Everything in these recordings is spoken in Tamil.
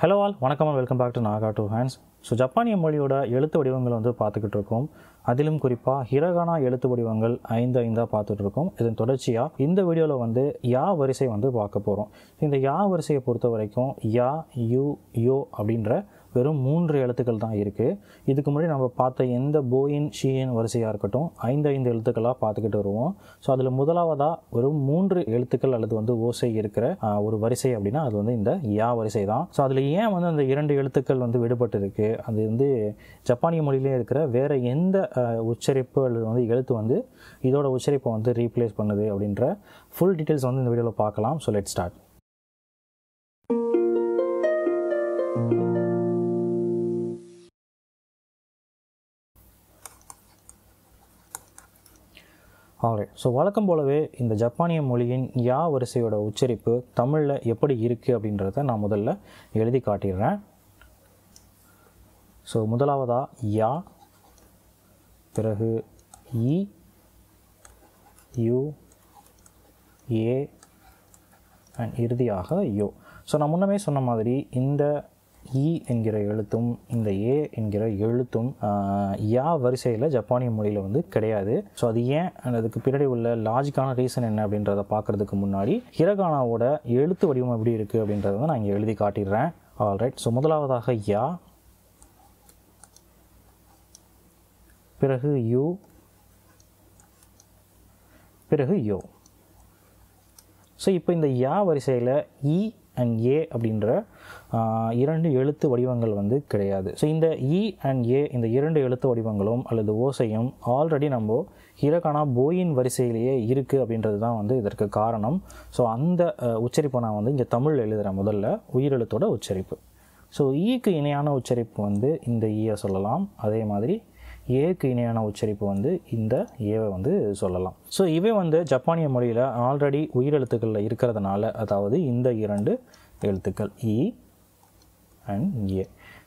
ஹலோ ஆல் வணக்கம் welcome back to Naga two hands. So ஜப்பானிய மொழியோட எழுத்து வடிவங்கள் வந்து பார்த்துக்கிட்டு இருக்கோம். அதிலும் குறிப்பாக ஹிரகானா எழுத்து வடிவங்கள் 5 பார்த்துட்டு இருக்கோம். இதன் தொடர்ச்சியாக இந்த வீடியோவில் வந்து யா வரிசை வந்து பார்க்க போகிறோம். இந்த யா வரிசையை பொறுத்த வரைக்கும் யா, யூ, யோ அப்படின்ற வெறும் 3 எழுத்துக்கள் தான் இருக்குது. இதுக்கு முன்னாடி நம்ம பார்த்த எந்த போயின், ஷீயின் வரிசையாக இருக்கட்டும் 5 எழுத்துக்களாக பார்த்துக்கிட்டு வருவோம். ஸோ அதில் முதலாவதாக வெறும் 3 எழுத்துக்கள் அல்லது வந்து ஓசை இருக்கிற ஒரு வரிசை அப்படின்னா அது வந்து இந்த யா வரிசை தான். ஸோ அதில் ஏன் வந்து அந்த 2 எழுத்துக்கள் வந்து விடுபட்டு இருக்குது, அது வந்து ஜப்பானிய மொழியிலே இருக்கிற வேறு எந்த உச்சரிப்பு அல்லது வந்து எழுத்து வந்து இதோட உச்சரிப்பை வந்து ரீப்ளேஸ் பண்ணுது அப்படின்ற ஃபுல் டீட்டெயில்ஸ் வந்து இந்த வீடியோவில் பார்க்கலாம். So let's start. Alright. So வழக்கம் போலவே இந்த ஜப்பானிய மொழியின் யா வரிசையோட உச்சரிப்பு தமிழில் எப்படி இருக்குது அப்படின்றத நான் முதல்ல எழுதி காட்டிடுறேன். ஸோ முதலாவதாக யா, பிறகு இ, யு, ஏ அண்ட் இறுதியாக யோ. ஸோ நான் முன்னமே சொன்ன மாதிரி இந்த இ என்கிற எழுத்தும் இந்த ஏ என்கிற எழுத்தும் யா வரிசையில் ஜப்பானிய மொழியில் வந்து கிடையாது. ஸோ அது ஏன், அதுக்கு பின்னாடி உள்ள லாஜிக்கான ரீசன் என்ன அப்படின்றத பார்க்குறதுக்கு முன்னாடி ஹிரகானாவோட எழுத்து வடிவம் எப்படி இருக்குது அப்படின்றத வந்து நான் இங்கே எழுதி காட்டிடுறேன். ஆல்ரைட். ஸோ முதலாவதாக யா, பிறகு யூ, பிறகு யோ. ஸோ இப்போ இந்த யா வரிசையில் இ அண்ட் ஏ அப்படின்ற 2 எழுத்து வடிவங்கள் வந்து கிடையாது. ஸோ இந்த இ அண்ட் ஏ இந்த 2 எழுத்து வடிவங்களும் அல்லது ஓசையும் ஆல்ரெடி நம்ம ஹிரகானா போயின் வரிசையிலேயே இருக்குது அப்படின்றது தான் வந்து இதற்கு காரணம். ஸோ அந்த உச்சரிப்பை நான் வந்து இங்கே தமிழ் எழுதுகிறேன். முதல்ல உயிரெழுத்தோட உச்சரிப்பு. ஸோ ஈக்கு இணையான உச்சரிப்பு வந்து இந்த ஈயை சொல்லலாம். அதே மாதிரி ஏக்கு இணையான உச்சரிப்பு வந்து இந்த ஏவை வந்து சொல்லலாம். ஸோ இவை வந்து ஜப்பானிய மொழியில் ஆல்ரெடி உயிரெழுத்துக்களில் இருக்கிறதுனால, அதாவது இந்த 2 எழுத்துக்கள் இ அண்ட் ஏ.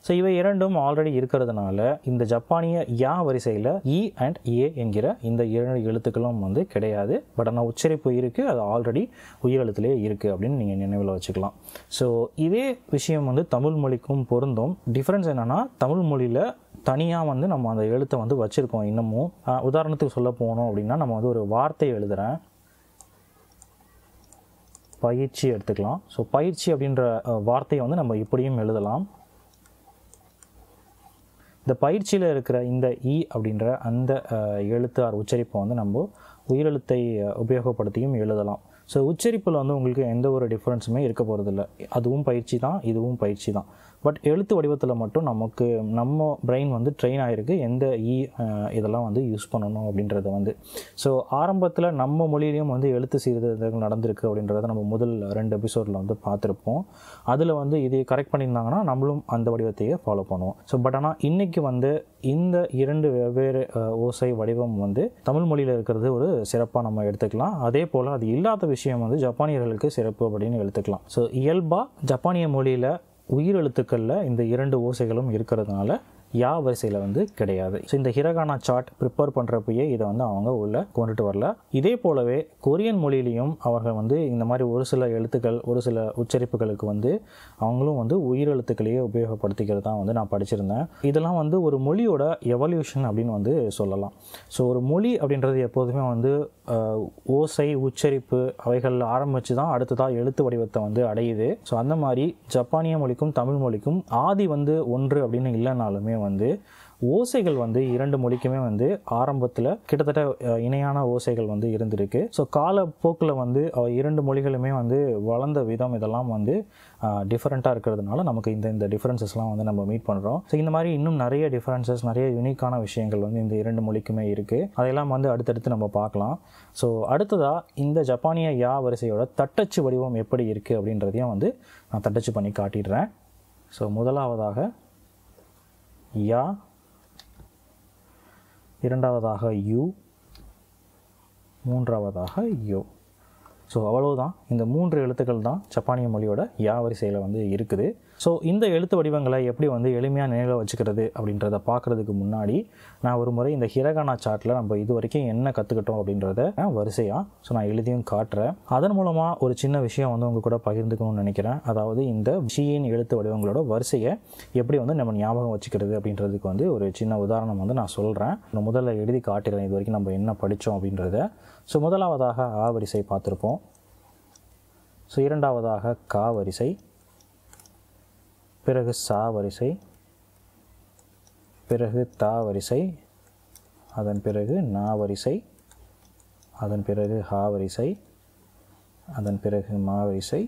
ஸோ இவை இரண்டும் ஆல்ரெடி இருக்கிறதுனால இந்த ஜப்பானிய யா வரிசையில் இ அண்ட் ஏ என்கிற இந்த 2 எழுத்துக்களும் வந்து கிடையாது. பட் ஆனால் உச்சரிப்பு இருக்குது, அது ஆல்ரெடி உயிரெழுத்துலேயே இருக்குது அப்படின்னு நீங்கள் நினைவில் வச்சுக்கலாம். ஸோ இதே விஷயம் வந்து தமிழ் மொழிக்கும் பொருந்தும். டிஃப்ரென்ஸ் என்னென்னா, தமிழ் மொழியில் தனியாக வந்து நம்ம அந்த எழுத்தை வந்து வச்சுருக்கோம் இன்னமும். உதாரணத்துக்கு சொல்ல போனோம் அப்படின்னா, நம்ம வந்து ஒரு வார்த்தை எழுதுகிறேன், பயிற்சி எடுத்துக்கலாம். ஸோ பயிற்சி அப்படின்ற வார்த்தையை வந்து நம்ம இப்படியும் எழுதலாம். இந்த பயிற்சியில் இருக்கிற இந்த இ அப்படின்ற அந்த எழுத்து உச்சரிப்பை வந்து நம்ம உயிரெழுத்தை உபயோகப்படுத்தியும் எழுதலாம். ஸோ உச்சரிப்பில் வந்து உங்களுக்கு எந்த ஒரு டிஃப்ரென்ஸுமே இருக்க போகிறதில்ல. அதுவும் பயிற்சி தான், இதுவும் பயிற்சி தான். பட் எழுத்து வடிவத்தில் மட்டும் நம்ம பிரெயின் வந்து ட்ரெயின் ஆகிருக்கு எந்த இ இதெல்லாம் வந்து யூஸ் பண்ணணும் அப்படின்றத வந்து. ஸோ ஆரம்பத்தில் நம்ம மொழியிலையும் வந்து எழுத்து சீர்திருத்தங்கள் நடந்திருக்கு அப்படின்றத நம்ம முதல் 2 எபிசோடில் வந்து பார்த்துருப்போம். அதில் வந்து இதை கரெக்ட் பண்ணியிருந்தாங்கன்னா நம்மளும் அந்த வடிவத்தையே ஃபாலோ பண்ணுவோம். ஸோ பட் ஆனால் இன்றைக்கி வந்து இந்த 2 வெவ்வேறு ஓசை வடிவம் வந்து தமிழ் மொழியில் இருக்கிறது ஒரு சிறப்பாக நம்ம எடுத்துக்கலாம். அதே போல் அது இல்லாத விஷயம் வந்து ஜப்பானியர்களுக்கு சிறப்பு அப்படின்னு எடுத்துக்கலாம். ஸோ இயல்பாக ஜப்பானிய மொழியில் உயிரெழுத்துக்களில் இந்த 2 ஓசைகளும் இருக்கிறதுனால யா வரிசையில் வந்து கிடையாது. ஸோ இந்த ஹிரகானா சார்ட் ப்ரிப்பேர் பண்ணுறப்பயே இதை வந்து அவங்க உள்ளே கொண்டுட்டு வரல. இதே போலவே கொரியன் மொழியிலையும் அவர்கள் வந்து இந்த மாதிரி ஒரு சில எழுத்துக்கள், ஒரு சில உச்சரிப்புகளுக்கு வந்து அவங்களும் வந்து உயிரெழுத்துக்களையே உபயோகப்படுத்திக்கிறது தான் வந்து நான் படிச்சிருந்தேன். இதெல்லாம் வந்து ஒரு மொழியோட எவல்யூஷன் அப்படின்னு வந்து சொல்லலாம். ஸோ ஒரு மொழி அப்படின்றது எப்போதுமே வந்து ஓசை, உச்சரிப்பு அவைகள் ஆரம்பித்து தான் அடுத்ததாக எழுத்து வடிவத்தை வந்து அடையுது. ஸோ அந்த மாதிரி ஜப்பானிய மொழிக்கும் தமிழ் மொழிக்கும் ஆதி வந்து ஒன்று அப்படின்னு இல்லைனாலுமே வந்து ஓசைகள் வந்து 2 மொழிக்குமே வந்து ஆரம்பத்தில் கிட்டத்தட்ட இணையான ஓசைகள் வந்து இருந்திருக்கு. ஸோ காலப்போக்கில் வந்து 2 மொழிகளுமே வந்து வளர்ந்த விதம் இதெல்லாம் வந்து டிஃப்ரெண்ட்டாக இருக்கிறதுனால நமக்கு இந்த டிஃப்ரென்சஸ்லாம் வந்து நம்ம மீட் பண்ணுறோம். ஸோ இந்த மாதிரி இன்னும் நிறைய டிஃப்ரென்சஸ், நிறைய யூனிக்கான விஷயங்கள் வந்து இந்த 2 மொழிக்குமே இருக்குது. அதையெல்லாம் வந்து அடுத்தடுத்து நம்ம பார்க்கலாம். ஸோ அடுத்ததாக இந்த ஜப்பானிய யா வரிசையோட தட்டச்சு வடிவம் எப்படி இருக்குது அப்படின்றதையும் வந்து நான் தட்டச்சு பண்ணி காட்டிடுறேன். ஸோ முதலாவதாக யா, இரண்டாவதாக யூ, மூன்றாவதாக யோ. ஸோ அவ்வளவுதான். இந்த 3 எழுத்துக்கள் தான் ஜப்பானிய மொழியோட யா வரிசையில் வந்து இருக்குது. ஸோ இந்த எழுத்து வடிவங்களை எப்படி வந்து எளிமையாக நினைவில் வச்சுக்கிறது அப்படின்றத பார்க்குறதுக்கு முன்னாடி நான் ஒரு முறை இந்த ஹிரகானா சார்ட்டில் நம்ம இது வரைக்கும் என்ன கற்றுக்கிட்டோம் அப்படின்றத வரிசையாக நான் எழுதியும் காட்டுறேன். அதன் மூலமாக ஒரு சின்ன விஷயம் வந்து உங்கள் கூட பகிர்ந்துக்கணும்னு நினைக்கிறேன். அதாவது இந்த ஷீயின் எழுத்து வடிவங்களோட வரிசையை எப்படி வந்து நம்ம ஞாபகம் வச்சுக்கிறது அப்படின்றதுக்கு வந்து ஒரு சின்ன உதாரணம் வந்து நான் சொல்கிறேன். நான் முதல்ல எழுதி காட்டுறேன் இது வரைக்கும் நம்ம என்ன படித்தோம் அப்படின்றத. ஸோ முதலாவதாக ஆ வரிசை பார்த்துருப்போம். ஸோ இரண்டாவதாக கா வரிசை, பிறகு சா வரிசை, பிறகு தா வரிசை, அதன் பிறகு நா வரிசை, அதன் பிறகு ஹா வரிசை, அதன் பிறகு மா வரிசை,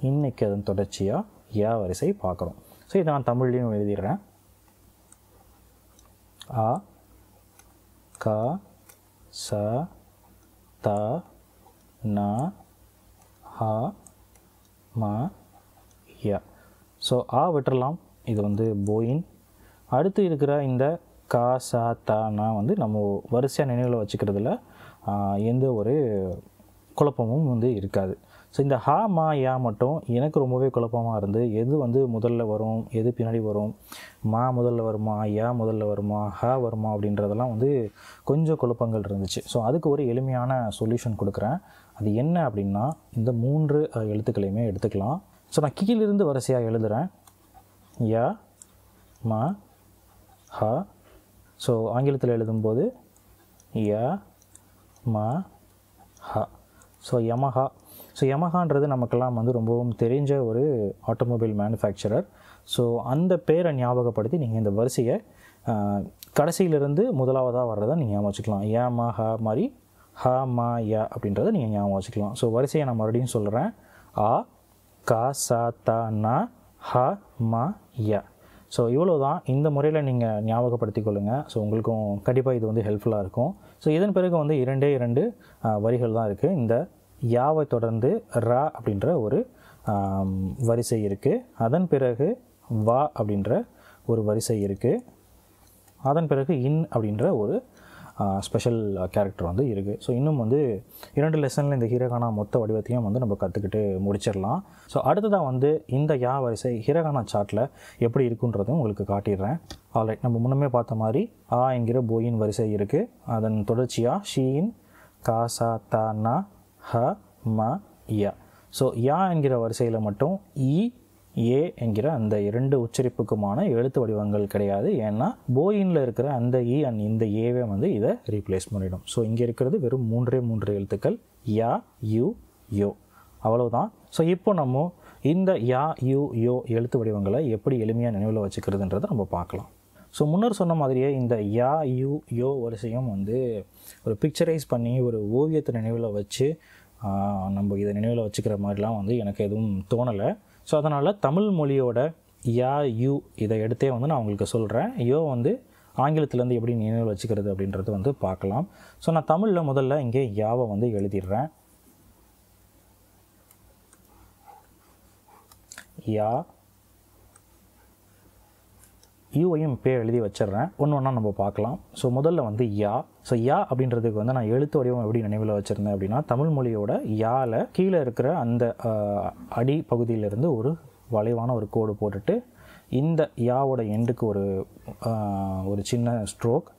இன்னைக்கு அதன் தொடர்ச்சியாக யா வரிசை பார்க்குறோம். ஸோ இதை நான் தமிழ்லையும் எழுதிடுறேன். ஆ, கா, ச, த, ந, ஹ, ம, ய. ஸோ ஆ விட்டுறலாம், இது வந்து போயின். அடுத்து இருக்கிற இந்த கா, ச, த, ந வந்து நம்ம வரிசையாக நினைவில் வச்சுக்கிறதுல எந்த ஒரு குழப்பமும் வந்து இருக்காது. ஸோ இந்த ஹா, மா, யா மட்டும் எனக்கு ரொம்பவே குழப்பமாக இருந்து எது வந்து முதல்ல வரும், எது பின்னாடி வரும், மா முதல்ல வருமா, யா முதல்ல வருமா, ஹா வருமா அப்படின்றதெல்லாம் வந்து கொஞ்சம் குழப்பங்கள் இருந்துச்சு. ஸோ அதுக்கு ஒரு எளிமையான சொல்யூஷன் கொடுக்குறேன். அது என்ன அப்படின்னா, இந்த 3 எழுத்துக்களையுமே எடுத்துக்கலாம். ஸோ நான் கீழிருந்து வரிசையாக எழுதுகிறேன். யா, மா, ஹா. ஸோ ஆங்கிலத்தில் எழுதும்போது யா, மா, ஹா. So Yamaha. ஸோ யமஹான்றது நமக்கெல்லாம் வந்து ரொம்பவும் தெரிஞ்ச ஒரு ஆட்டோமொபைல் மேனுஃபேக்சரர். ஸோ அந்த பேரை ஞாபகப்படுத்தி நீங்கள் இந்த வரிசையை கடைசியிலிருந்து முதலாவதாக வர்றதை நீங்கள் ஞாபகம் வச்சுக்கலாம். யா, மா, ஹா மாதிரி ஹா, மா, யா அப்படின்றத நீங்கள் ஞாபகம் வச்சுக்கலாம். ஸோ வரிசையை நான் மறுபடியும் சொல்கிறேன். ஆ, கா, சா, த, ந, ஹ, ம, ய. ஸோ இவ்வளோ தான். இந்த முறையில் நீங்கள் ஞாபகப்படுத்தி கொள்ளுங்கள். ஸோ உங்களுக்கும் கண்டிப்பாக இது வந்து ஹெல்ப்ஃபுல்லாக இருக்கும். ஸோ இதன் பிறகு வந்து 2 வரிகள் தான் இருக்குது. இந்த யாவை தொடர்ந்து ரா அப்படின்ற ஒரு வரிசை இருக்குது. அதன் பிறகு வா அப்படின்ற ஒரு வரிசை இருக்குது. அதன் பிறகு இன் அப்படின்ற ஒரு ஸ்பெஷல் கேரக்டர் வந்து இருக்குது. ஸோ இன்னும் வந்து 2 லெசனில் இந்த ஹிரகானா மொத்த வடிவத்தையும் வந்து நம்ம கற்றுக்கிட்டு முடிச்சிடலாம். ஸோ அடுத்ததாக வந்து இந்த யா வரிசை ஹிரகானா சார்ட்டில் எப்படி இருக்குன்றதும் உங்களுக்கு காட்டிடுறேன். ஆல்ரைட், நம்ம முன்னமே பார்த்த மாதிரி ஆ என்கிற போயின் வரிசை இருக்குது. அதன் தொடர்ச்சியாக ஷீன், கா, சா, த, ந, ஹ, ம, ய. ஸோ யா என்கிற வரிசையில் மட்டும் இ, ஏ என்கிற அந்த 2 உச்சரிப்புக்குமான எழுத்து வடிவங்கள் கிடையாது. ஏன்னா போயினில் இருக்கிற அந்த இ அண்ட் இந்த ஏவே வந்து இதை ரீப்ளேஸ் பண்ணிடும். ஸோ இங்கே இருக்கிறது வெறும் 3 எழுத்துக்கள், யா, யு, யோ, அவ்வளோதான். ஸோ இப்போ நம்ம இந்த யா, யு, யோ எழுத்து வடிவங்களை எப்படி எளிமையாக நினைவில் வச்சுக்கிறதுன்றதை நம்ம பார்க்கலாம். ஸோ முன்னர் சொன்ன மாதிரியே இந்த யா, யு, யோ வரிசையும் வந்து ஒரு பிக்சரைஸ் பண்ணி ஒரு ஓவியத்தை நினைவில் வச்சு நம்ம இதை நினைவில் வச்சுக்கிற மாதிரிலாம் வந்து எனக்கு எதுவும் தோணலை. ஸோ அதனால் தமிழ் மொழியோட யா, யு இதை எடுத்தே வந்து நான் உங்களுக்கு சொல்கிறேன். யோ வந்து ஆங்கிலத்திலேருந்து எப்படி நினைவில் வச்சுக்கிறது அப்படின்றது வந்து பார்க்கலாம். ஸோ நான் தமிழில் முதல்ல இங்கே யாவை வந்து எழுதிடுறேன். யா, யூவையும் இப்போ எழுதி வச்சிடுறேன். ஒன்று ஒன்றா நம்ம பார்க்கலாம். ஸோ முதல்ல வந்து யா. ஸோ யா அப்படின்றதுக்கு வந்து நான் எழுத்து வடிவம் எப்படி நினைவில் வச்சுருந்தேன் அப்படின்னா, தமிழ் மொழியோட யாவில் கீழே இருக்கிற அந்த அடி பகுதியிலிருந்து ஒரு வளைவான ஒரு கோடு போட்டுட்டு இந்த யாவோட எண்டுக்கு ஒரு சின்ன ஸ்ட்ரோக்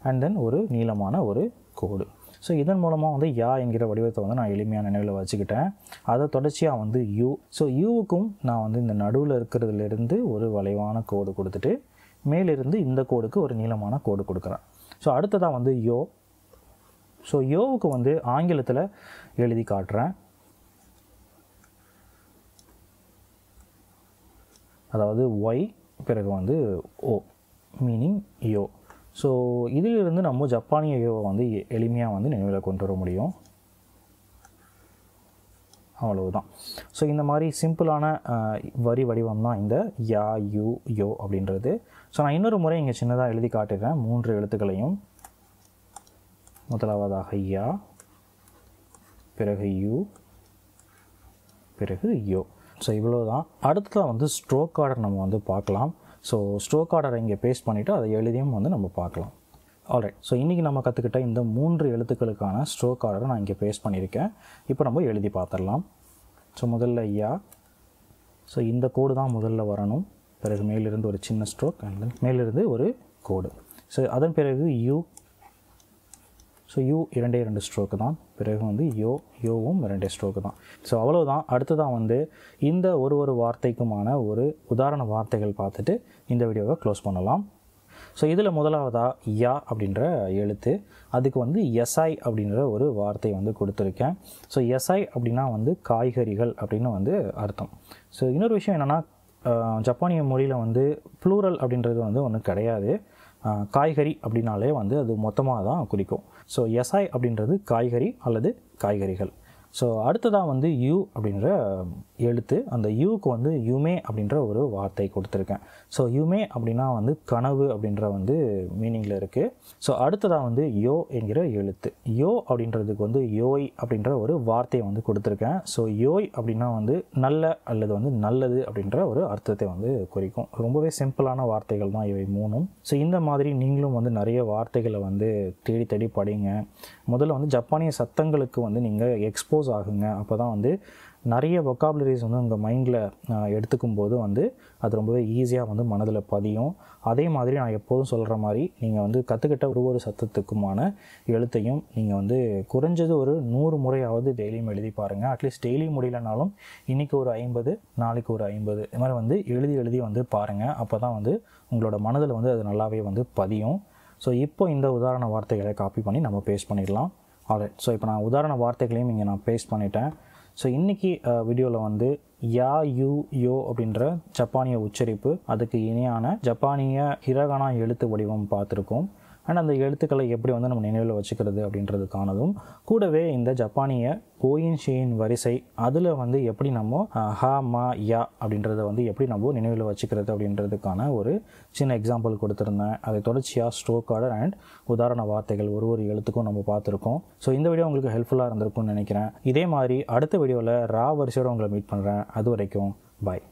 அண்ட் தென் ஒரு நீளமான ஒரு கோடு. ஸோ இதன் மூலமாக வந்து யா என்கிற வடிவத்தை வந்து நான் எளிமையான நினைவில் வச்சுக்கிட்டேன். அதை தொடர்ச்சியாக வந்து யூ. ஸோ யூவுக்கும் நான் வந்து இந்த நடுவில் இருக்கிறதுலேருந்து ஒரு வளைவான கோடு கொடுத்துட்டு மேலிருந்து இந்த கோடுக்கு ஒரு நீளமான கோடு கொடுக்குறேன். ஸோ அடுத்ததாக வந்து யோ. ஸோ யோவுக்கு வந்து ஆங்கிலத்தில் எழுதி காட்டுறேன். அதாவது ஒய் பிறகு வந்து ஓ, மீனிங் யோ. ஸோ இதிலிருந்து நம்ம ஜப்பானிய யோவை வந்து எளிமையாக வந்து நினைவில் கொண்டு வர முடியும். அவ்வளவுதான். ஸோ இந்த மாதிரி சிம்பிளான வரி வடிவம் தான் இந்த யா, யூ, யோ அப்படின்றது. ஸோ நான் இன்னொரு முறை இங்கே சின்னதாக எழுதி காட்டுறேன் 3 எழுத்துக்களையும். முதலாவதாக யா, பிறகு யூ, பிறகு யோ. ஸோ இவ்வளோ தான். அடுத்ததாக வந்து ஸ்ட்ரோக் ஆர்டர் நம்ம வந்து பார்க்கலாம். ஸோ ஸ்ட்ரோக் ஆர்டரை இங்கே பேஸ்ட் பண்ணிவிட்டு அதை எழுதியும் வந்து நம்ம பார்க்கலாம். ஆல்ரைட். ஸோ இன்றைக்கி நம்ம கற்றுக்கிட்ட இந்த 3 எழுத்துக்களுக்கான ஸ்ட்ரோக் ஆர்டரை நான் இங்கே பேஸ்ட் பண்ணியிருக்கேன். இப்போ நம்ம எழுதி பார்த்துடலாம். ஸோ முதல்ல யா, ஸோ இந்த கோடு தான் முதல்ல வரணும். பிறகு மேலிருந்து ஒரு சின்ன ஸ்ட்ரோக் அண்ட் தென் மேலிருந்து ஒரு கோடு. ஸோ அதன் பிறகு யூ. ஸோ யூ 2 ஸ்ட்ரோக்கு தான். பிறகு வந்து யோவும் 2 ஸ்ட்ரோக்கு தான். ஸோ அவ்வளோதான். அடுத்ததான் வந்து இந்த ஒரு வார்த்தைக்குமான ஒரு உதாரண வார்த்தைகள் பார்த்துட்டு இந்த வீடியோவை க்ளோஸ் பண்ணலாம். ஸோ இதில் முதலாவதாக யா அப்படின்ற எழுத்து, அதுக்கு வந்து எஸ்ஐ அப்படின்ற ஒரு வார்த்தை வந்து கொடுத்துருக்கேன். ஸோ எஸ்ஐ அப்படின்னா வந்து காய்கறிகள் அப்படின்னு வந்து அர்த்தம். ஸோ இன்னொரு விஷயம் என்னென்னா, ஜப்பானிய மொழியில் வந்து ப்ளூரல் அப்படின்றது வந்து ஒன்றும் கிடையாது. காய்கறி அப்படின்னாலே வந்து அது மொத்தமாக தான் குறிக்கும். ஸோ எஸ்ஐ அப்படின்றது காய்கறி அல்லது காய்கறிகள். ஸோ அடுத்ததாக வந்து யூ அப்படின்ற எழுத்து, அந்த யூக்கு வந்து யுமே அப்படின்ற ஒரு வார்த்தை கொடுத்துருக்கேன். ஸோ யுமே அப்படின்னா வந்து கனவு அப்படின்ற வந்து மீனிங்கில் இருக்குது. ஸோ அடுத்ததாக வந்து யோ என்கிற எழுத்து. யோ அப்படின்றதுக்கு வந்து யோய் அப்படின்ற ஒரு வார்த்தையை வந்து கொடுத்துருக்கேன். ஸோ யோய் அப்படின்னா வந்து நல்ல அல்லது வந்து நல்லது அப்படின்ற ஒரு அர்த்தத்தை வந்து குறிக்கும். ரொம்பவே சிம்பிளான வார்த்தைகள் தான் இவை மூணும். ஸோ இந்த மாதிரி நீங்களும் வந்து நிறைய வார்த்தைகளை வந்து தேடி தேடி படிங்க. முதல்ல வந்து ஜப்பானிய சத்தங்களுக்கு வந்து நீங்கள் எக்ஸ்போஸ் ஆகுங்க. அப்போ தான் வந்து நிறைய வொக்காபுலரிஸ் வந்து உங்கள் மைண்டில் எடுத்துக்கும் போது வந்து அது ரொம்பவே ஈஸியாக வந்து மனதில் பதியும். அதே மாதிரி நான் எப்போதும் சொல்கிற மாதிரி நீங்கள் வந்து கற்றுக்கிட்ட ஒரு சத்தத்துக்குமான எழுத்தையும் நீங்கள் வந்து குறைஞ்சது ஒரு 100 முறையாவது டெய்லியும் எழுதி பாருங்கள். அட்லீஸ்ட் டெய்லி முடியலனாலும் இன்றைக்கி ஒரு 50, நாளைக்கு ஒரு 50, இது மாதிரி வந்து எழுதி வந்து பாருங்கள். அப்போ தான் வந்து உங்களோட மனதில் வந்து அது நல்லாவே வந்து பதியும். ஸோ இப்போ இந்த உதாரண வார்த்தைகளை காப்பி பண்ணி நம்ம பேஸ்ட் பண்ணிடலாம். ஆல்ரைட். ஸோ இப்போ நான் உதாரண வார்த்தைகளையும் இங்கே நான் பேஸ்ட் பண்ணிட்டேன். ஸோ இன்றைக்கி வீடியோவில் வந்து யா யூ யோ அப்படின்ற ஜப்பானிய உச்சரிப்பு, அதுக்கு இணையான ஜப்பானிய ஹிரகானா எழுத்து வடிவம் பார்த்துருக்கோம். அண்ட் அந்த எழுத்துக்களை எப்படி வந்து நம்ம நினைவில் வச்சுக்கிறது அப்படின்றதுக்கானதும், கூடவே இந்த ஜப்பானிய போயின் ஷேயின் வரிசை, அதில் வந்து எப்படி நம்ம ஹா மா யா அப்படின்றத வந்து எப்படி நம்ம நினைவில் வச்சுக்கிறது அப்படின்றதுக்கான ஒரு சின்ன எக்ஸாம்பிள் கொடுத்துருந்தேன். அதை தொடர்ச்சியாக ஸ்ட்ரோக் ஆர்டர் அண்ட் உதாரண வார்த்தைகள் ஒரு எழுத்துக்கும் நம்ம பார்த்துருக்கோம். ஸோ இந்த வீடியோ உங்களுக்கு ஹெல்ப்ஃபுல்லாக இருந்திருக்கும்னு நினைக்கிறேன். இதே மாதிரி அடுத்த வீடியோவில் ரா வரிசையோடு உங்களை மீட் பண்ணுறேன். அது வரைக்கும் பாய்.